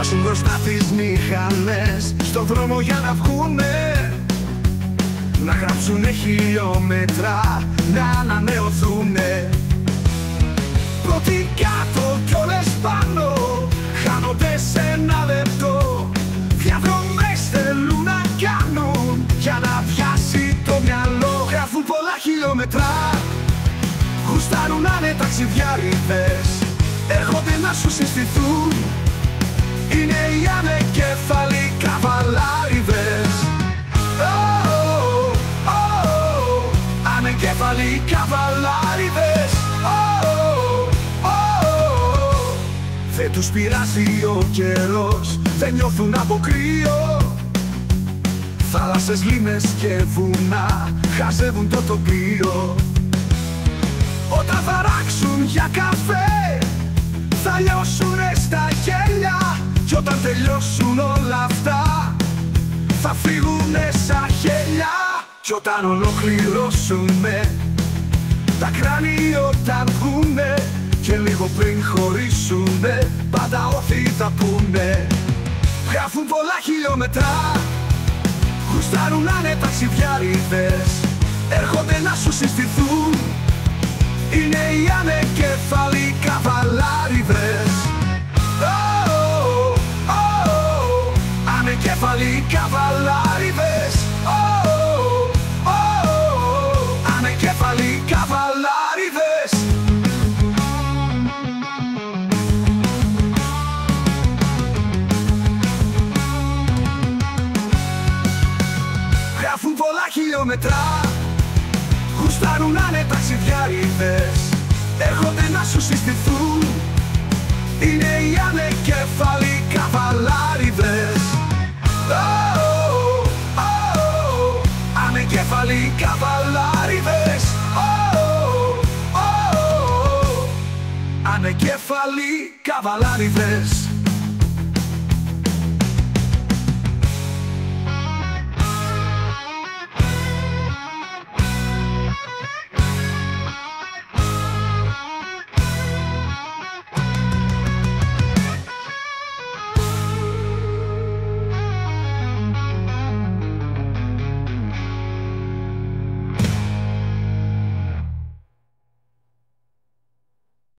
βάζουν μπροστά τις μηχανές στον δρόμο για να βγουνε, να γράψουνε χιλιόμετρα, να ανανεωθούνε. Πρώτοι κάτω κι όλες πάνω, χάνονται σε ένα λεπτό. Διαδρομές θέλουν να κάνουν για να πιάσει το μυαλό. Γράφουν πολλά χιλιόμετρα, γουστάρουν να είναι ταξιδιάριδες. Έρχονται να σου συστηθούν, είναι οι ανεκέφαλοι καβαλάριδες. Ανεκέφαλοι καβαλάριδες. Δεν τους πειράζει ο καιρός, δεν νιώθουν από κρύο. Θάλασσες, λίμνες και βουνά χαζεύουν το τοπίο. Όταν θα ράξουν για καφέ, θα λιώσουνε στα γέλια. Κι όταν τελειώσουν όλα αυτά, θα φύγουνε σαν χέλια. Κι όταν ολοκληρώσουνε, τα κράνη όταν βγουνε, και λίγο πριν χωρίσουνε, πάντα όρθιοι θα πούνε. Γράφουν πολλά χιλιόμετρα, γουστάρουν να είναι ταξιδιάριδες. Έρχονται να σου συστηθούν, είναι οι ανεκέφαλοι καβαλάριδες. Ανεκέφαλοι καβαλάριδες. Ανεκέφαλοι καβαλάριδες. Γράφουν πολλά χιλιόμετρα, γουστάρουν να είναι ταξιδιάριδες. Έρχονται να σου συστηθούν, είναι οι ανεκέφαλοι καβαλάριδες. Ανεκέφαλοι καβαλάριδες. Ανεκέφαλοι καβαλάριδες.